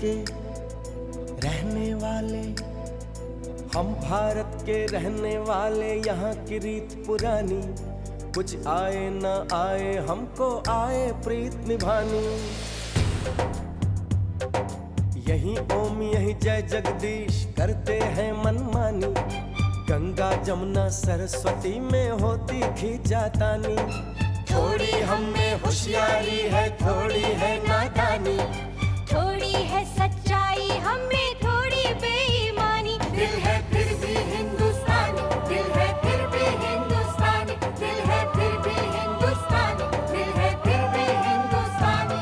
के रहने वाले, हम भारत के रहने वाले, यहाँ की रीत पुरानी, कुछ आए न आए हमको आए प्रीत निभानी। यही ओम यही जय जगदीश करते हैं मनमानी, गंगा जमुना सरस्वती में होती खींचातानी। थोड़ी हम में होशियारी है, थोड़ी है नादानी, थोड़ी है सच्चाई हमें थोड़ी बेईमानी। दिल है फिर भी हिंदुस्तानी, दिल है फिर भी हिंदुस्तानी, दिल है फिर भी हिंदुस्तानी, दिल है फिर भी हिंदुस्तानी।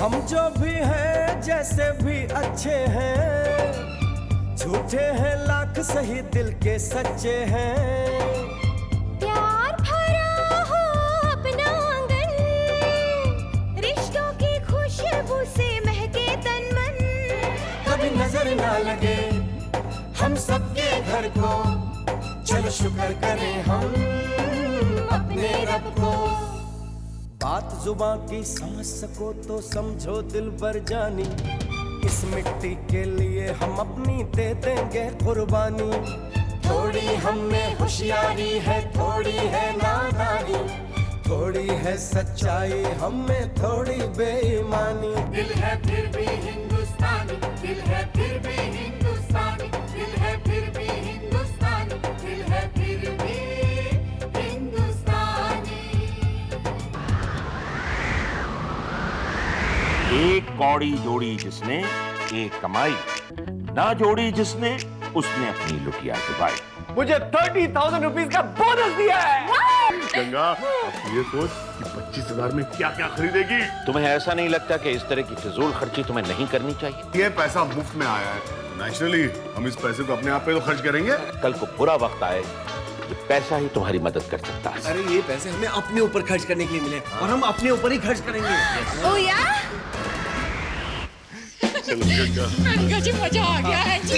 हम जो भी हैं जैसे भी अच्छे हैं, झूठे हैं लाख सही दिल के सच्चे हैं। प्यार भरा हो अपना आंगन, रिश्तों की खुशबू से महके तन मन। कभी नजर ना लगे हम सबके घर को, चलो शुक्र करें हम अपने रब को। बात जुबां की समझ सको तो समझो दिल भर जानी, इस मिट्टी के लिए हम अपनी दे देंगे कुर्बानी। थोड़ी हम में होशियारी है, थोड़ी है नादानी, थोड़ी है सच्चाई हम में थोड़ी बेईमानी। दिल है फिर भी हिंदुस्तानी, दिल है फिर भी हिंदुस्तानी, दिल है फिर भी हिंदुस्तानी, दिल है फिर भी हिंदुस्तानी। एक कौड़ी जोड़ी जिसने एक कमाई, ना जोड़ी जिसने उसने अपनी लुटिया डुबाई। मुझे 30,000 रुपीज का बोनस दिया है। गंगा अब ये सोच कि 25,000 में क्या क्या खरीदेगी। तुम्हें ऐसा नहीं लगता कि इस तरह की फिजूल खर्ची तुम्हें नहीं करनी चाहिए? ये पैसा मुफ्त में आया है, नेचुरली हम इस पैसे को अपने आप पे तो खर्च करेंगे। कल को बुरा वक्त आए, ये पैसा ही तुम्हारी मदद कर सकता है। अरे ये पैसे हमें अपने ऊपर खर्च करने के लिए मिले और हम अपने ऊपर ही खर्च करेंगे। ओ या चलो गंगा, गंगा जी मजा आ गया है जी।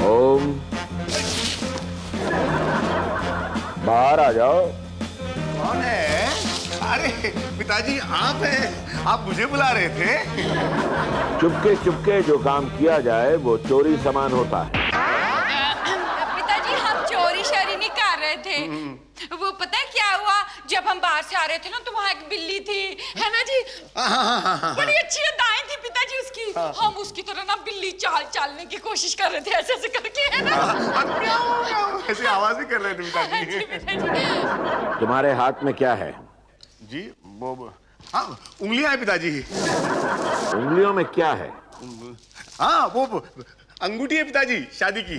ओम, बाहर आ जाओ। कौन है? अरे पिताजी आप हैं, आप मुझे बुला रहे थे। चुपके चुपके जो काम किया जाए वो चोरी समान होता है। पिताजी हम चोरी शोरी नहीं कर रहे थे। वो पता है क्या हुआ, जब हम बाहर से आ रहे थे ना तो वहाँ एक बिल्ली थी, है ना जी? बड़ी अच्छी अदाएं थी पिताजी उसकी। हम उसकी तरह ना बिल्ली चाल चालने की कोशिश कर रहे थे, ऐसे ऐसे करके, है ना? ऐसी आवाज ही कर रहे थे जी, पिताजी। पिताजी। तुम्हारे हाथ में क्या है? जी वो हाँ उंगलियां हैं पिताजी। उंगलियों में क्या है? हाँ वो अंगूठी है पिताजी, शादी की।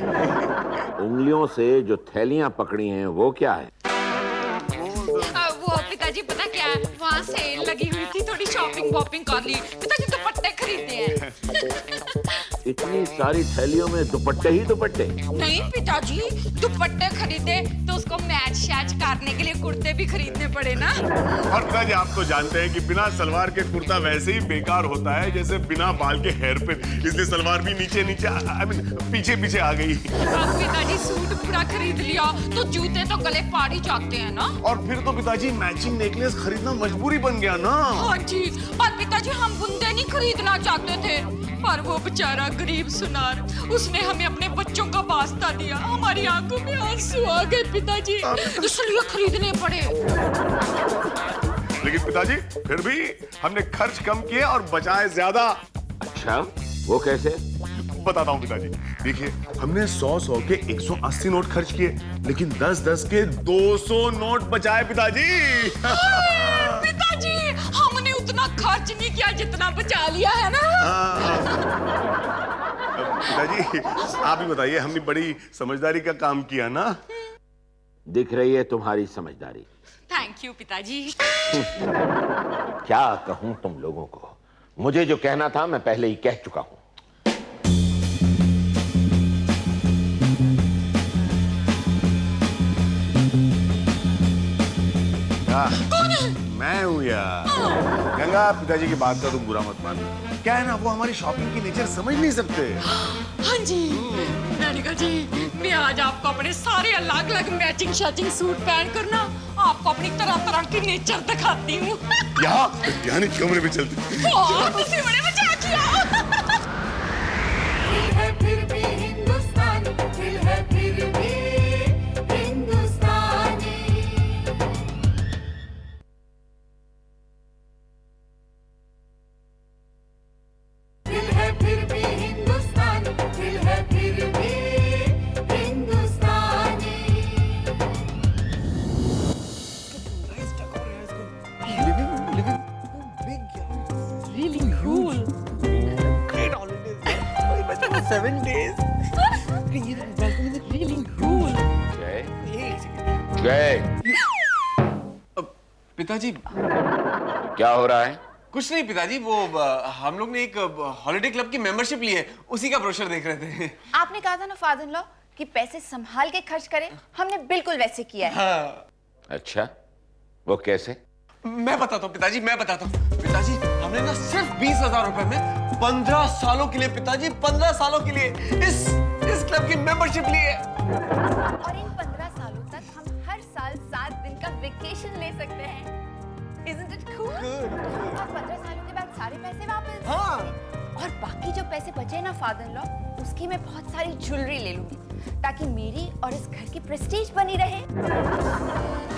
उंगलियों से जो थैलियां पकड़ी हैं वो क्या है? वो पिताजी पता क्या है, वहाँ सेल लगी हुई थी, थोड़ी शॉपिंग वॉपिंग कर ली पिताजी, दुपट्टे खरीदे हैं। इतनी सारी थैलियों में दुपट्टे ही दुपट्टे? नहीं पिताजी, दुपट्टे खरीदे तो उसको मैच शैच करने के लिए कुर्ते भी खरीदने पड़े ना। और पिताजी आप तो जानते हैं कि बिना सलवार के कुर्ता वैसे ही बेकार होता है जैसे बिना बाल के हेयर पिन, इसलिए सलवार भी नीचे नीचे आई मीन पीछे पीछे आ गई। अब पिताजी सूट पूरा खरीद लिया तो जूते तो गले पाड़ ही जाते हैं ना। और फिर तो पिताजी मैचिंग नेकलेस खरीदना मजबूरी बन गया ना। हाँ जी, और पिताजी हम बुंदे नहीं खरीदना चाहते थे, पर वो बेचारा गरीब सुनार, उसने हमें अपने बच्चों का वास्ता दिया, हमारी आंखों में आंसू आ गए पिताजी, इसलिए खरीदने पड़े। लेकिन पिताजी फिर भी हमने खर्च कम किए और बचाए ज्यादा। अच्छा, वो कैसे? बताता हूँ पिताजी, देखिए हमने 100 के 180 नोट खर्च किए, लेकिन 10 के 200 नोट बचाए पिताजी। पिताजी हमने उतना खर्च नहीं किया जितना बचा लिया है ना। पिताजी आप ही बताइए, हमने बड़ी समझदारी का काम किया ना। दिख रही है तुम्हारी समझदारी। थैंक यू पिताजी। क्या कहूं तुम लोगों को, मुझे जो कहना था मैं पहले ही कह चुका हूं। कौन है? मैं हूँ यार। गंगा, पिताजी की बात का तुम बुरा मत मान। क्या है ना, वो हमारी शॉपिंग की नेचर समझ नहीं सकते। हाँ जी, मैंने कहा जी मैं आज आपको अपने सारे अलग अलग मैचिंग शैचिंग सूट पहन कर ना आपको अपनी तरह तरह की नेचर दिखाती हूँ। यहाँ नहीं, कमरे में चलते। तुसी बड़े मजाक किया। दिल है फिर भी हिंदुस्तानी, दिल है फिर भी हिंदुस्तानी। दिल है फिर भी हिंदुस्तानी, दिल है फिर भी हिंदुस्तानी। Really cool. Great holidays. वही बच्चों को 7 days. ये balcony में Really cool. जय, पिताजी क्या हो रहा है? कुछ नहीं पिताजी, वो हम लोग ने एक हॉलिडे क्लब की मेंबरशिप ली है, उसी का ब्रोशर देख रहे थे। आपने कहा था ना फादर इन लॉ कि पैसे संभाल के खर्च करें, हमने बिल्कुल वैसे किया है। हाँ। अच्छा, वो कैसे? मैं बताता हूँ पिताजी, मैं बताता हूँ पिताजी। हमने ना सिर्फ 20,000 रुपए में 15 सालों के लिए, पिताजी 15 सालों के लिए इस क्लब की मेंबरशिप ली है। और इन 15 सालों तक हम हर साल 7 दिन का वेकेशन ले सकते हैं। Isn't it cool? और 15 सालों के बाद सारे पैसे वापस। हाँ। और बाकी जो पैसे बचे ना फादर इन लॉ, उसकी मैं बहुत सारी ज्वेलरी ले लूंगी ताकि मेरी और इस घर की प्रेस्टीज बनी रहे।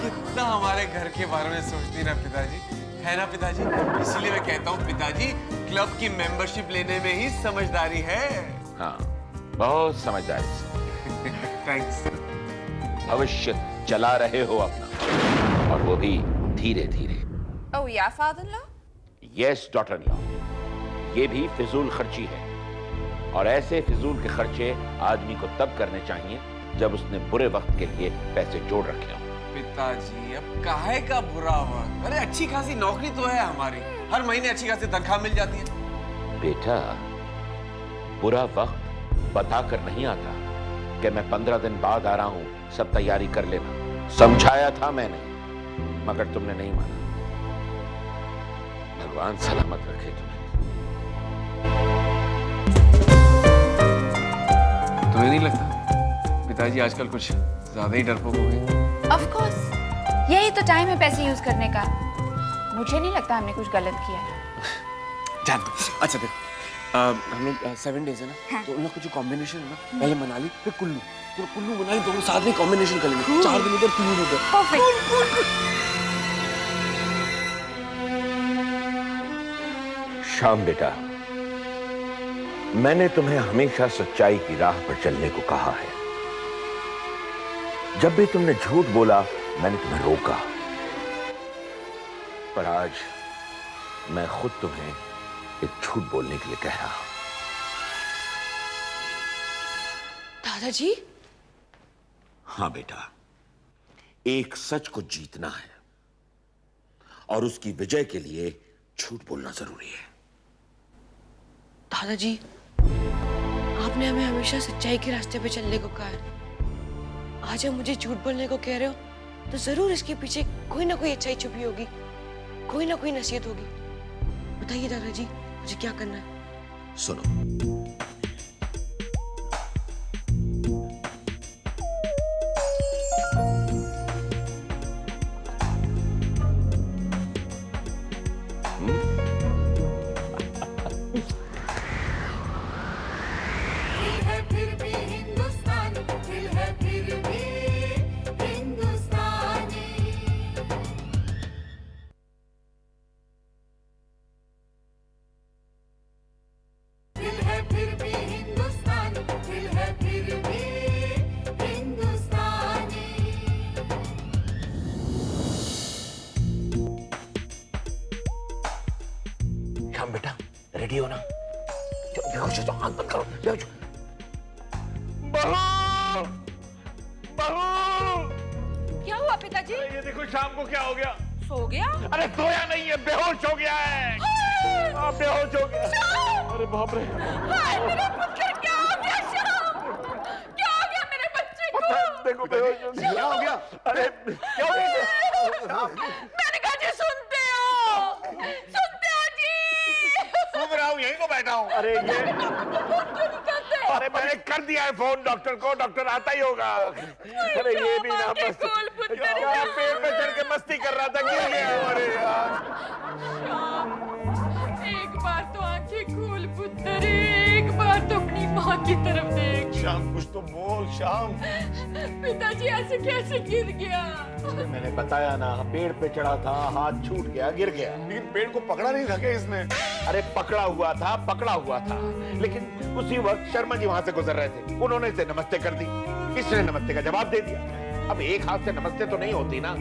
कितना हमारे घर के बारे में सोचती ना पिताजी, है ना पिताजी? इसीलिए मैं कहता हूँ पिताजी, क्लब की मेंबरशिप लेने में ही समझदारी है। हाँ, बहुत समझदारी से। थैंक्स। भविष्य चला रहे हो अपना, और वो भी धीरे धीरे। ओह या father in law? Yes daughter in law, ये भी फिजूल खर्ची है, और ऐसे फिजूल के खर्चे आदमी को तब करने चाहिए जब उसने बुरे वक्त के लिए पैसे जोड़ रखे हों। पिताजी अब काहे का बुरा वक्त? अरे अच्छी खासी नौकरी तो है हमारी, हर महीने अच्छी खासी तनख्वाह मिल जाती है। बेटा, बुरा वक्त बताकर नहीं आता कि मैं 15 दिन बाद आ रहा हूं, सब तैयारी कर लेना। समझाया था मैंने, मगर तुमने नहीं माना। भगवान सलामत रखे तुम्हें। तुम्हें नहीं लगता पिताजी आजकल कुछ ज्यादा ही डरपोक हो गए? Of course, यही तो टाइम है पैसे यूज करने का। मुझे नहीं लगता हमने कुछ गलत किया है। जान दो। अच्छा देखो, हम लोग 7 डेज है ना, हाँ। तो उन लोग का जो कॉम्बिनेशन है ना, पहले मनाली फिर कुल्लू, तो कुल्लू मनाली दोनों साथ में कॉम्बिनेशन कर लेंगे। 4 दिन उधर 3 दिन उधर। परफेक्ट। शाम बेटा, मैंने तुम्हें हमेशा सच्चाई की राह पर चलने को कहा है। जब भी तुमने झूठ बोला, मैंने तुम्हें रोका, पर आज मैं खुद तुम्हें एक झूठ बोलने के लिए कह रहा हूं। दादाजी, हाँ बेटा, एक सच को जीतना है, और उसकी विजय के लिए झूठ बोलना जरूरी है। दादाजी, आपने हमें हमेशा सच्चाई के रास्ते पे चलने को कहा है। आज आप मुझे झूठ बोलने को कह रहे हो, तो जरूर इसके पीछे कोई ना कोई अच्छाई छुपी होगी, कोई ना कोई नसीहत होगी। बताइए दादाजी, मुझे क्या करना है? सुनो, दिल है फिर भी हिंदुस्तानी, दिल है फिर भी हिंदुस्तानी। दिल है फिर भी हिंदुस्तानी, दिल है फिर भी हिंदुस्तानी। शाम बेटा, रेडी हो ना? बेहोश हो, आंख बंद करो, बेहोश। बहू, बहू, क्या हुआ पिताजी? ये देखो शाम को क्या हो गया। सो गया? अरे सोया नहीं है, बेहोश हो गया है। बेहोश हो गया। अरे बाप रे, हाय मेरे पुत्र, क्या हो गया शाम? क्या हो गया मेरे बच्चे को? देखो बेहोश हो गया। क्या हो गया? अरे क्या हो गया? मैंने कहा जी सुनते हो जी? सुन रहा हूँ, यहीं को बैठा हूँ। अरे ये, अरे मैंने कर दिया है फोन डॉक्टर को, डॉक्टर आता ही होगा। अरे ये भी ना मस्ती, पेड़ पे चढ़ के मस्ती कर रहा था, गिर गया। अरे यार, एक बार तो आंखें खोल पुत्र, एक बार तो अपनी माँ की तरफ देख। शाम कुछ तो बोल शाम। पिताजी ऐसे कैसे गिर गया? मैंने बताया ना, पेड़ पे चढ़ा था, हाथ छूट गया, गिर गया। लेकिन पेड़ को पकड़ा नहीं था क्या इसने? अरे पकड़ा हुआ था, लेकिन उसी वक्त शर्मा जी वहां से गुजर रहे थे, उन्होंने इसे नमस्ते कर दी, इसने नमस्ते का जवाब दे दिया। अब एक हाथ से नमस्ते तो नहीं होती ना,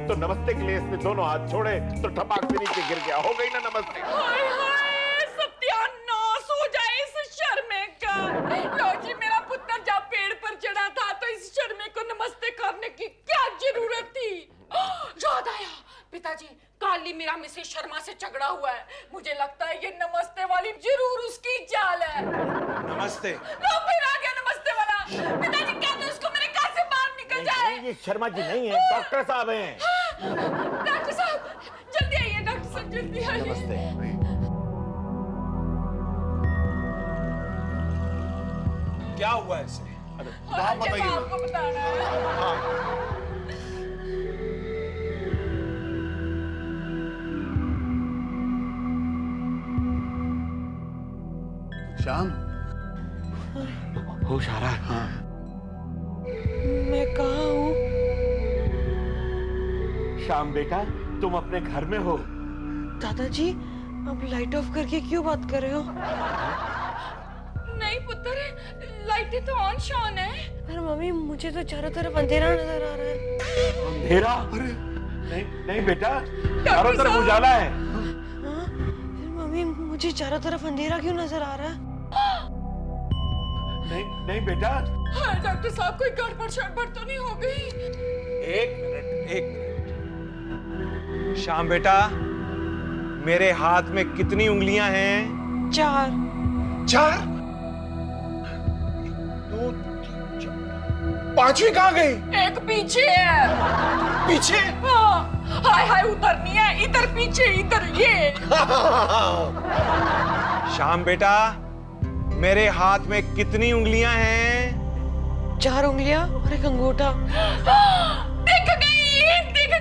तो नमस्ते के लिए इसने दोनों हाथ छोड़े तो ठपाक से नीचे गिर गया, हो गई ना नमस्ते। हाय हाय, सत्यानाश हो जाए इस शर्मे का। लो जी, मेरा पुत्र जब पेड़ पर चढ़ा था तो इस शर्मे को नमस्ते करने की क्या जरूरत थी? याद आया पिताजी, काली मेरा मिसेस शर्मा से झगड़ा हुआ है, मुझे लगता है ये नमस्ते वाली जरूर उसकी चाल है। नमस्ते। लो फिर आ गया नमस्ते वाला। पिताजी कहते उसको मेरे घर से बाहर निकल जाए। ये शर्मा जी नहीं है, डॉक्टर साहब हैं। डॉक्टर साहब जल्दी आइए, डॉक्टर साहब जल्दी आइए। नमस्ते। क्या हुआ इसे? आप बताइए। आपको बताना है। शाम, होश आ रहा है? हाँ। मैं कहाँ हूँ? शाम बेटा, तुम अपने घर में हो। दादाजी, अब लाइट ऑफ करके क्यों बात कर रहे हो? नहीं पुत्र, लाइटें तो ऑन शॉन है। पर मम्मी, मुझे तो चारों तरफ अंधेरा नजर आ रहा है। अंधेरा? अरे नहीं बेटा, चारों तरफ उजाला है। हाँ? फिर मम्मी, मुझे चारों तरफ अंधेरा क्यों नजर आ रहा है? नहीं बेटा। हाँ, डॉक्टर साहब कोई गड़बड़ शड़बड़ तो नहीं हो गई? एक मिनट। श्याम बेटा, मेरे हाथ में कितनी उंगलियां हैं? 4। 4? 2, 3, 4। 5वीं कहाँ गई? एक पीछे है। पीछे? हाँ, हाय हाय, उधर नहीं है, इधर पीछे, इधर ये। श्याम बेटा, मेरे हाथ में कितनी उंगलियां हैं? 4 उंगलियां और एक अंगूठा। दिख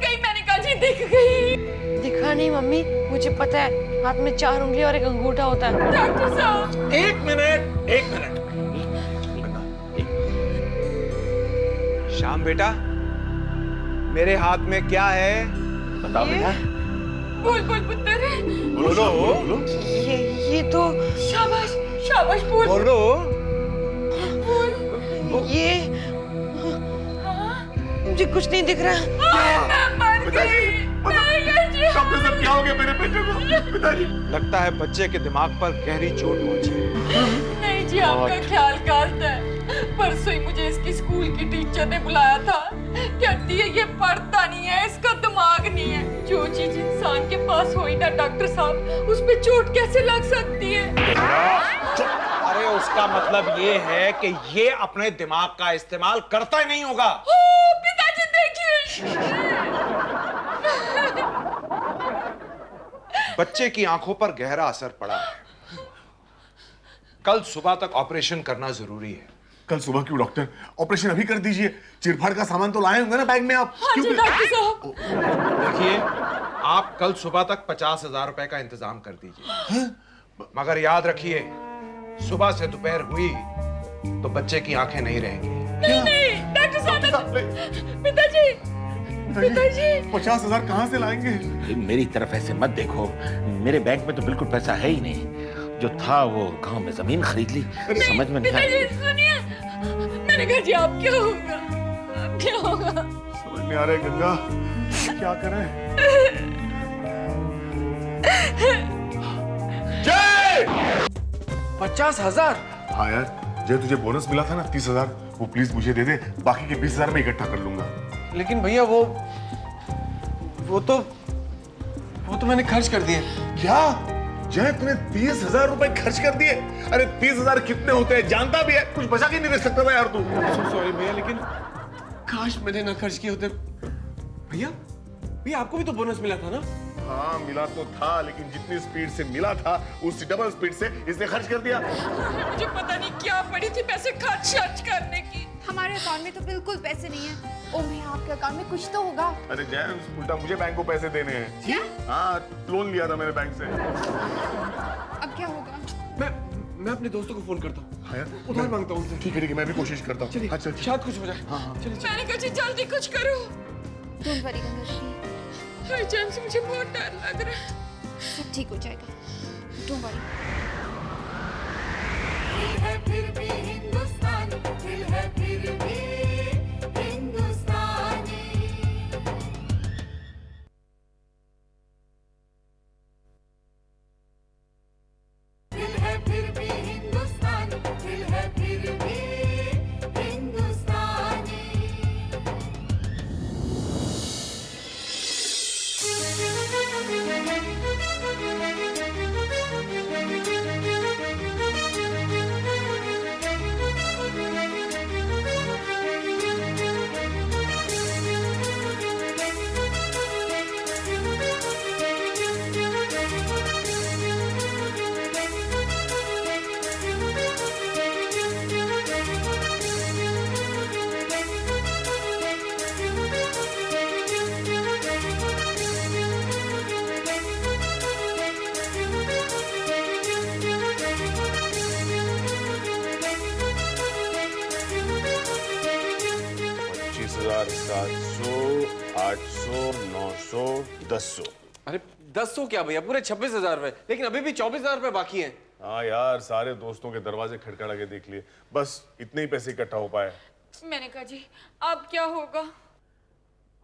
गई, मैंने कहा जी दिख गई। दिखा नहीं मम्मी, मुझे पता है, हाथ में 4 उंगलियां और एक अंगूठा होता है। डॉक्टर साहब, एक मिनट। श्याम बेटा, मेरे हाथ में क्या है? बताओ बेटा। बोल पुत्र। बोलो। ये तो शाबाश बोल। बोलो। ये मुझे कुछ नहीं दिख रहा। मैं मर गई। डॉक्टर साहब, क्या हो गया मेरे बेटे को? पिताजी, लगता है बच्चे के दिमाग पर गहरी चोट पहुंची है। नहीं जी, आपका ख्याल करता है। परसों ही मुझे इसकी स्कूल की टीचर ने बुलाया था, कहती है ये पढ़ता नहीं है, इसका दिमाग नहीं है। जो चीज इंसान के पास हो ही ना डॉक्टर साहब, उस पे चोट कैसे लग सकती है? अरे उसका मतलब ये है कि ये अपने दिमाग का इस्तेमाल करता ही नहीं होगा। पिताजी देखिए। बच्चे की आंखों पर गहरा असर पड़ा है। कल सुबह तक ऑपरेशन करना जरूरी है। कल सुबह क्यों डॉक्टर? ऑपरेशन अभी कर दीजिए। चिरफाड़ का सामान तो लाए होंगे ना बैग में आप? हाँ जी डॉक्टर साहब। देखिए, आप कल सुबह तक 50,000 रुपए का इंतजाम कर दीजिए। मगर याद रखिए, सुबह से दोपहर हुई तो बच्चे की आंखें नहीं रहेंगी। नहीं डॉक्टर साहब। पिताजी 50,000 कहाँ से लाएंगे? मेरी तरफ ऐसे मत देखो, मेरे बैंक में तो बिल्कुल पैसा है ही नहीं। जो था वो गांव में जमीन खरीद ली। समझ में नहीं पिताजी सुनिए, मैंने कहा जी आप क्या होगा? समझ नहीं आ रहा है गंगा, क्या करें? जय! 50,000? हाँ यार, जय तुझे बोनस मिला था ना 30,000, वो प्लीज मुझे दे दे, बाकी के 20,000 में इकट्ठा कर लूंगा। लेकिन भैया वो तो मैंने खर्च कर दिए। क्या जय, तूने 30,000 रुपए खर्च कर दिए? अरे 30,000 कितने होते हैं जानता भी है, कुछ बचा के नहीं रख सकता था यार तू। सॉरी भैया, लेकिन काश मैंने ना खर्च किए होते। भैया भैया आपको भी तो बोनस मिला था ना? हाँ मिला तो था, लेकिन जितनी स्पीड से मिला था उससे डबल स्पीड से इसने खर्च कर दिया। मुझे पता नहीं क्या पड़ी थी पैसे खर्च करने की। हमारे अकाउंट में तो बिल्कुल पैसे नहीं है। ओ भैया आपके अकाउंट में कुछ तो होगा। अरे जेम्स, उल्टा मुझे बैंक को पैसे देने हैं। क्या? हाँ, लोन लिया था मैंने बैंक से। अब क्या होगा? मैं अपने दोस्तों को फोन करता हूँ, हाँ यार, उधार मांगता हूँ उनसे। ठीक है, मैं भी कोशिश करता हूँ। चलिए, हाँ, चल। शायद कुछ हो जाए। हाँ। चलिए। मैंने कहा जी जल्दी कुछ करो। डोंट वरी गंगा दीदी, हाय जेम्स, मुझे बहुत डर लग रहा है। सब ठीक हो जाएगा। Don't worry. दिल है फिर भी हिंदुस्तानी, दिल है फिर भी हिंदुस्तानी। दिल है फिर भी हिंदुस्तानी, दिल है फिर भी हिंदुस्तानी। अरे 10 क्या भैया, पूरे 26,000 रुपए, लेकिन अभी भी 24,000 रुपए बाकी हैं। हाँ यार, सारे दोस्तों के दरवाजे खटखटा के देख लिए, बस इतने ही पैसे इकट्ठा हो पाए। मैंने कहा जी अब क्या होगा?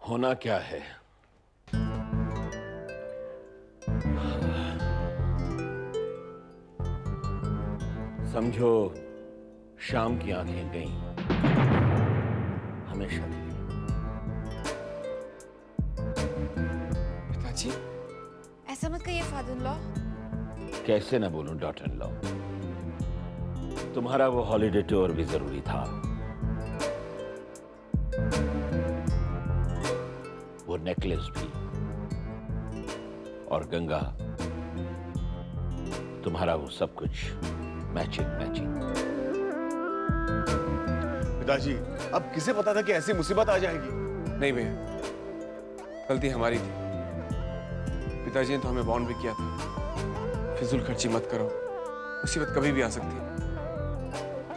होना क्या है? समझो शाम की आंखें गईं, हमेशा के लिए। पिताजी, ऐसा मत कहिए फादर इन लॉ। कैसे ना बोलूं डॉटर इन लॉ, तुम्हारा वो हॉलिडे टूर भी जरूरी था, वो नेकलेस भी, और गंगा, तुम्हारा वो सब कुछ मैचिंग। पिताजी, अब किसे पता था कि ऐसी मुसीबत आ जाएगी? नहीं भैया, गलती हमारी थी। पिताजी ने तो हमें वार्न भी किया था, फिजूल खर्ची मत करो, मुसीबत कभी भी आ सकती है।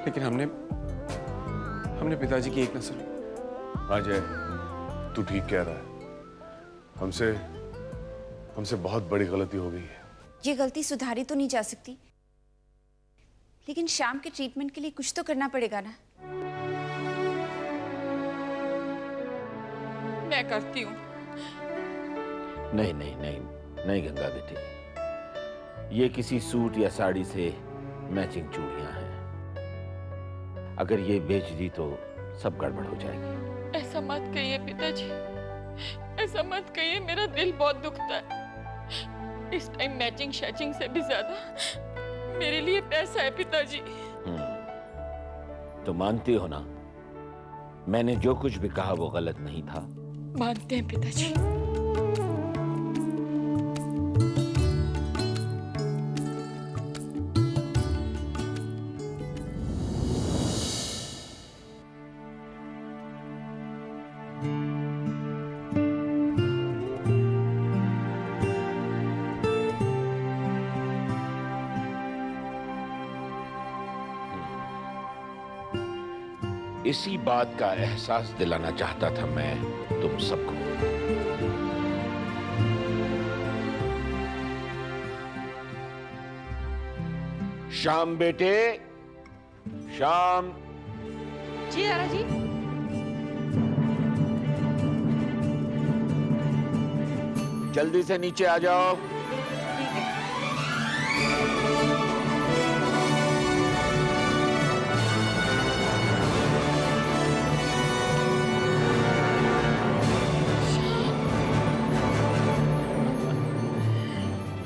लेकिन हमने पिताजी की एक न सुनी। हाँ जय, तू ठीक कह रहा है। हमसे बहुत बड़ी गलती हो गई है। ये गलती सुधारी तो नहीं जा सकती, लेकिन शाम के ट्रीटमेंट के लिए कुछ तो करना पड़ेगा ना। मैं करती हूँ। नहीं गंगा बेटी, ये किसी सूट या साड़ी से मैचिंग चूड़ियां हैं। अगर ये बेच दी तो सब गड़बड़ हो जाएगी। ऐसा मत कहिए पिताजी, ऐसा मत कहिए, मेरा दिल बहुत दुखता है। इस टाइम मैचिंग शैचिंग से भी ज्यादा मेरे लिए पैसा है पिताजी। तो मानती हो ना, मैंने जो कुछ भी कहा वो गलत नहीं था? मानते हैं पिताजी। इसी बात का एहसास दिलाना चाहता था मैं तुम सबको। शाम बेटे, शाम। जी दादा जी। जल्दी से नीचे आ जाओ।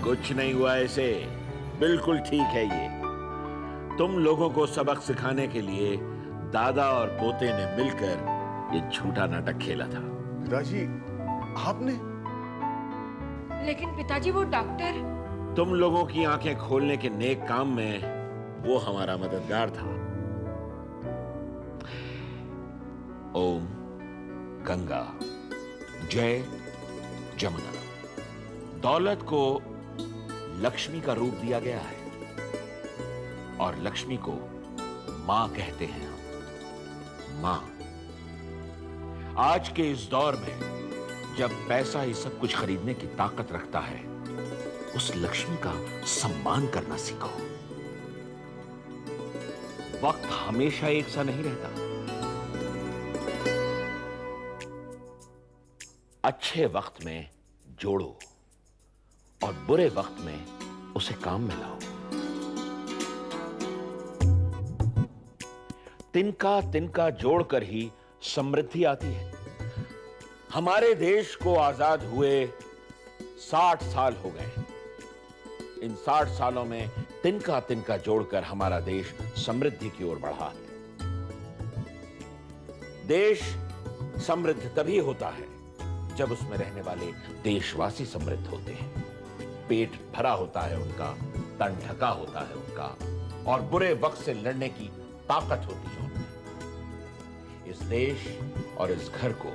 कुछ नहीं हुआ इसे, बिल्कुल ठीक है ये। तुम लोगों को सबक सिखाने के लिए दादा और पोते ने मिलकर ये झूठा नाटक खेला था। पिताजी, आपने? लेकिन पिताजी वो डॉक्टर। तुम लोगों की आंखें खोलने के नेक काम में वो हमारा मददगार था। ओम गंगा जय जमुना। दौलत को लक्ष्मी का रूप दिया गया है और लक्ष्मी को मां कहते हैं हम। मां। आज के इस दौर में जब पैसा ही सब कुछ खरीदने की ताकत रखता है, उस लक्ष्मी का सम्मान करना सीखो। वक्त हमेशा एक सा नहीं रहता। अच्छे वक्त में जोड़ो और बुरे वक्त में उसे काम में लाओ। तिनका तिनका जोड़कर ही समृद्धि आती है। हमारे देश को आजाद हुए 60 साल हो गए। इन 60 सालों में तिनका तिनका जोड़कर हमारा देश समृद्धि की ओर बढ़ा है। देश समृद्ध तभी होता है जब उसमें रहने वाले देशवासी समृद्ध होते हैं। पेट भरा होता है उनका, तन ढका होता है उनका, और बुरे वक्त से लड़ने की ताकत होती है उनमें। इस देश और इस घर को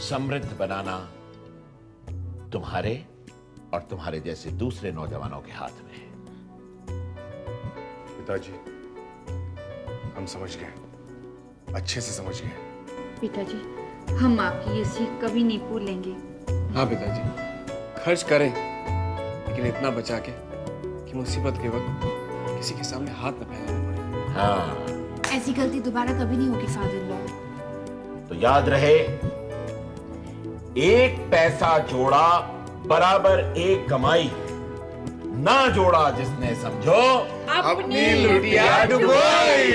समृद्ध बनाना तुम्हारे और तुम्हारे जैसे दूसरे नौजवानों के हाथ में है। पिताजी, हम समझ गए, अच्छे से समझ गए। पिताजी, हम आपकी ये सीख कभी नहीं भूलेंगे। हाँ पिताजी, खर्च करें लेकिन इतना बचा के कि मुसीबत के वक्त किसी के सामने हाथ न फैलाना पड़े। हाँ, ऐसी गलती दोबारा कभी नहीं होगी फादर लॉ। तो याद रहे, एक पैसा जोड़ा बराबर एक कमाई, ना जोड़ा जिसने समझो अपनी लुटिया डुबोई।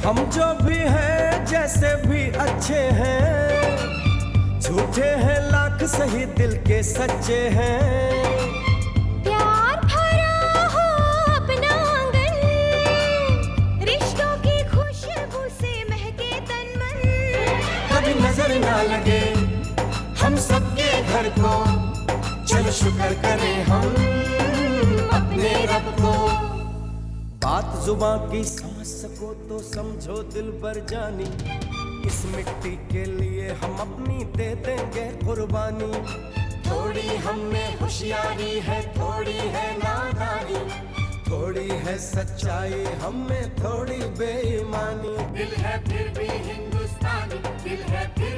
हम जो भी हैं जैसे भी अच्छे हैं, झूठे हैं लाख सही दिल के सच्चे हैं। प्यार भरा हो अपना आंगन, रिश्तों की खुशबू से महके तन मन। कभी नजर ना लगे हम सबके घर को, चलो शुक्र करें हम अपने रब को। बात जुबां की समझ सको तो समझो दिल भर जानी, इस मिट्टी के लिए हम अपनी दे देंगे कुर्बानी। थोड़ी हम में होशियारी है, थोड़ी है नादानी, थोड़ी है सच्चाई हम में, थोड़ी बेईमानी। दिल है फिर भी हिंदुस्तानी, दिल है फिर